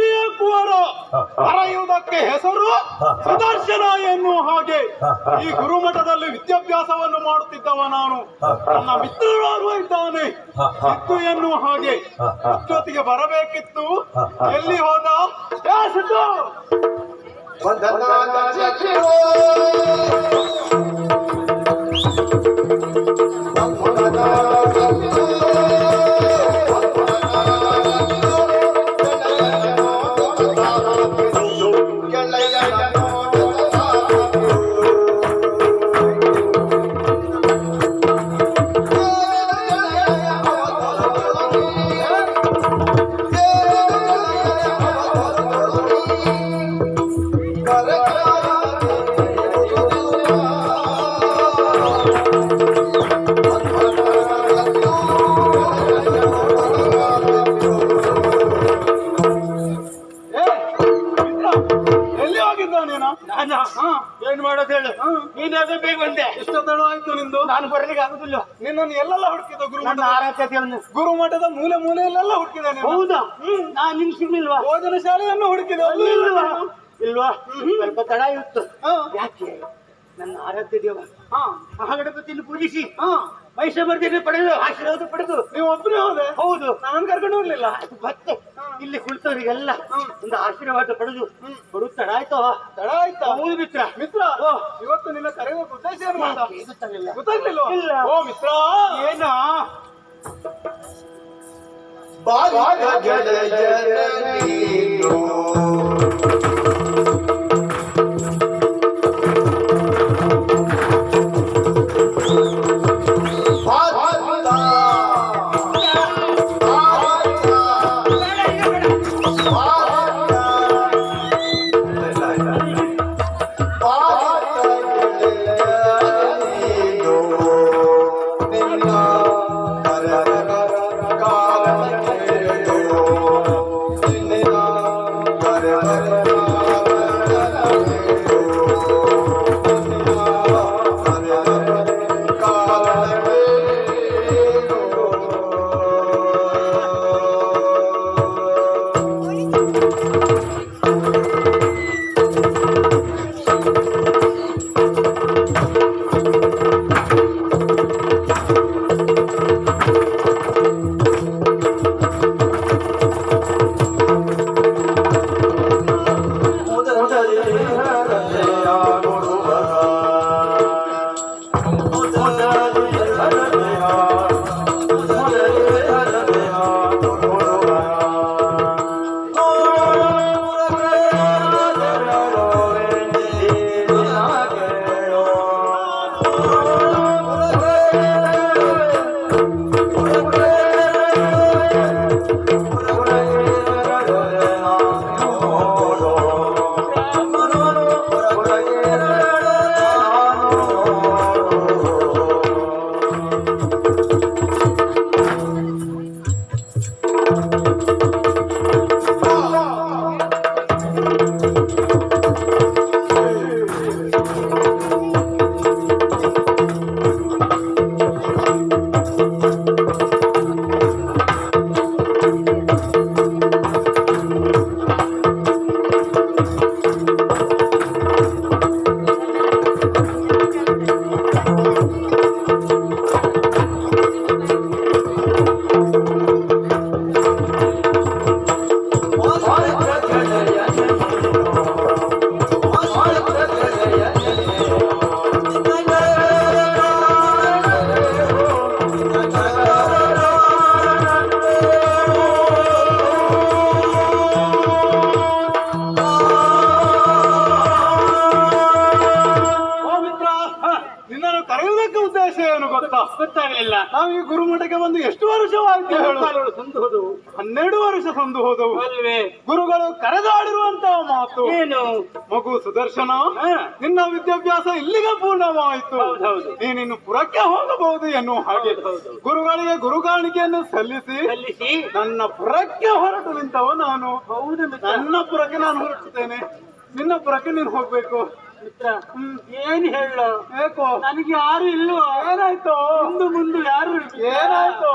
ಕ್ಷತ್ರಿಯ ಕುವರ ಬರೆಯುವುದಕ್ಕೆ ಹೆಸರು ಸುದರ್ಶನ ಎನ್ನುವ ಹಾಗೆ ಈ ಗುರುಮಠದಲ್ಲಿ ವಿದ್ಯಾಭ್ಯಾಸವನ್ನು ಮಾಡುತ್ತಿದ್ದವ ನಾನು. ನನ್ನ ಮಿತ್ರರಾಗುವ ಇದ್ದಾನೆ ಸಿದ್ದು ಎನ್ನುವ ಹಾಗೆ. ಇಷ್ಟೊತ್ತಿಗೆ ಬರಬೇಕಿತ್ತು, ಎಲ್ಲಿ ಹೋದ? ಸಿದ್ದು ಏನ್ ಮಾಡೋದು ಹೇಳು? ನೀನ್ ಬೇಗ ಬಂದೆ. ಎಷ್ಟು ತಡ ಆಯ್ತು ನಿಂದು? ನಾನು ಬರ್ಲಿಕ್ಕೆ ಆಗುದಿಲ್ಲ. ನಿನ್ನನ್ನು ಎಲ್ಲೆಲ್ಲ ಹುಡುಕಿದ ನನ್ನ ಆರಾಧ್ಯತೆಯನ್ನು ಗುರುಮಠದ ಮೂಲೆ ಮೂಲೆಯಲ್ಲೆಲ್ಲ ಹುಡುಕಿದ. ಹೌದಾ? ನಾನು ನಿನ್ ಸಿಗ್ಲಿಲ್ವಾ? ಭೋಜನ ಶಾಲೆಯನ್ನು ಹುಡುಕಿದ. ಇಲ್ವಾ? ಸ್ವಲ್ಪ ತಡ ಇತ್ತು. ಯಾಕೆ? ನನ್ನ ಆರಾಧ್ಯ ದೇವ ಮಹಾಗಣಪತಿಯನ್ನು ಪೂಜಿಸಿ ಮಹಿಷಮರ್ದಿನಿ ಪಡೆದು ಆಶೀರ್ವಾದ ಪಡೆದು ನೀವು ಒಬ್ಬನೇ ಹೋದೆ? ಹೌದು. ನಾನು ಕರ್ಕೊಂಡು ಹೋಗ್ಲಿಲ್ಲ. ಮತ್ತೆ ಇಲ್ಲಿ ಕುಳಿತವರಿಗೆಲ್ಲ ಒಂದು ಆಶೀರ್ವಾದ ಪಡೆದು ಬರುತ್ತ ತಡ ಆಯ್ತು. ತಡ ಆಯ್ತಾ? ಹೌದು ಮಿತ್ರ. ಮಿತ್ರ, ಇವತ್ತು ನಿನ್ನ ಕರೆಯುವ ಉದ್ದೇಶ ಏನು ಅಂತ ಗೊತ್ತಾಗ್ಲಿಲ್ಲ. ಓ ಮಿತ್ರ, ಏನ ಗೊತ್ತಾಗಲಿಲ್ಲ. ನಾವು ಈ ಗುರುಮಠಕ್ಕೆ ಬಂದು ಎಷ್ಟು ವರ್ಷವಾಯ್ತು ಹೇಳು? 12 ವರ್ಷ ಸಂದು ಹೋದವು ಅಲ್ವೇ? ಗುರುಗಳು ಕರೆದಾಡಿರುವಂತಹ ಮಾತು ಏನು? ಮಗು ಸುದರ್ಶನ, ನಿನ್ನ ವಿದ್ಯಾಭ್ಯಾಸ ಇಲ್ಲಿಗೆ ಪೂರ್ಣವಾಯಿತು, ನೀನಿನ್ನು ಪುರಕ್ಕೆ ಹೋಗಬಹುದು ಎನ್ನುವ ಹಾಗೆ ಗುರುಗಳಿಗೆ ಗುರುಗಾಣಿಕೆಯನ್ನು ಸಲ್ಲಿಸಿ ನನ್ನ ಪುರಕ್ಕೆ ಹೊರಟು ನಿಂತವ ನಾನು. ಹೌದು, ನನ್ನ ಪುರಕ್ಕೆ ನಾನು ಹೊರಟುತ್ತೇನೆ, ನಿನ್ನ ಪುರಕ್ಕೆ ನೀನು ಹೋಗ್ಬೇಕು. ಮಿತ್ರ, ಏನ್ ಹೇಳ? ಏಕೋ ನನಗೆ ಯಾರು ಇಲ್ವಾ? ಏನಾಯ್ತು? ಮುಂದೆ ಯಾರು? ಏನಾಯ್ತು?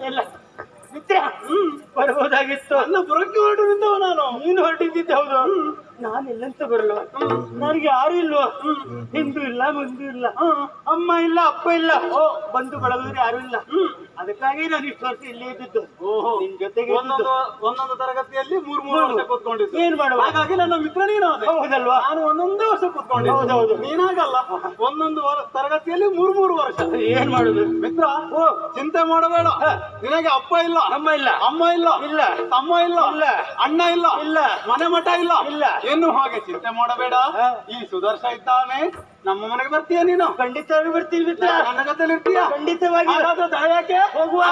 ಎಲ್ಲ ಮಿತ್ರ ಬರ್ಬೋದಾಗಿತ್ತು. ನನ್ನ ಪುರಕ್ಕೆ ಹೊರಟು ನಿಂದವ ನಾನು. ನೀನು ಹೊರಟಿದ್ದಿದ್ದೆ ಹೌದು. ನಾನು ಎಲ್ಲಂತ ಬರಲು ನನಗೆ ಯಾರು ಇಲ್ವಾ? ಹಿಂದೂ ಇಲ್ಲ, ಮುಂದು ಇಲ್ಲ, ಅಮ್ಮ ಇಲ್ಲ, ಅಪ್ಪ ಇಲ್ಲ, ಬಂಧು ಬಳಗರು ಯಾರು ಇಲ್ಲ. ಅದಕ್ಕಾಗಿ ನಾನು ಇಷ್ಟು ವರ್ಷ ಇಲ್ಲೇ ಇದ್ದಿದ್ದು. ಓಹೋ, ನಿನ್ ಜೊತೆಗೆ ಒಂದೊಂದು ತರಗತಿಯಲ್ಲಿ ಮೂರು ವರ್ಷ ಕೂತ್ಕೊಂಡಿದ್ದು. ಏನ್ ಮಾಡುವ? ಹಾಗಾಗಿ ನನ್ನ ಮಿತ್ರ ನೀನು ಅದೇ. ಹೌದಲ್ವಾ? ನಾನು ಒಂದೊಂದೇ ವರ್ಷ ಕೂತ್ಕೊಂಡಿದ್ದೆ. ಹೌದೌದು. ನೀನಾಗಲ್ಲ, ಒಂದೊಂದು ತರಗತಿಯಲ್ಲಿ ಮೂರು ವರ್ಷ. ಏನ್ ಮಾಡುದು ಮಿತ್ರ? ಚಿಂತೆ ಮಾಡಬೇಡ. ನಿನಗೆ ಅಪ್ಪ ಇಲ್ಲ, ಅಮ್ಮ ಇಲ್ಲ, ಅಮ್ಮ ಇಲ್ಲ, ಇಲ್ಲ, ತಮ್ಮ ಇಲ್ಲ, ಇಲ್ಲ, ಅಣ್ಣ ಇಲ್ಲ, ಇಲ್ಲ, ಮನೆ ಮಠ ಇಲ್ಲ, ಇಲ್ಲ. ಏನು ಹಾಗೆ ಚಿಂತೆ ಮಾಡಬೇಡ. ಈ ಸುದರ್ಶ ಇದ್ದಾನೆ, ನಮ್ಮ ಮನೆಗೆ ಬರ್ತೀಯ ನೀನು? ಖಂಡಿತವಾಗಿ ಬರ್ತೀನಿ ಮಿತ್ರ. ನನ್ನ ಜೊತೆಲಿ ಇರ್ತೀಯ? ಖಂಡಿತವಾಗಿ. ಹಾಗಾದ್ರೆ ದಯಕ್ಕೆ ಹೋಗುವ.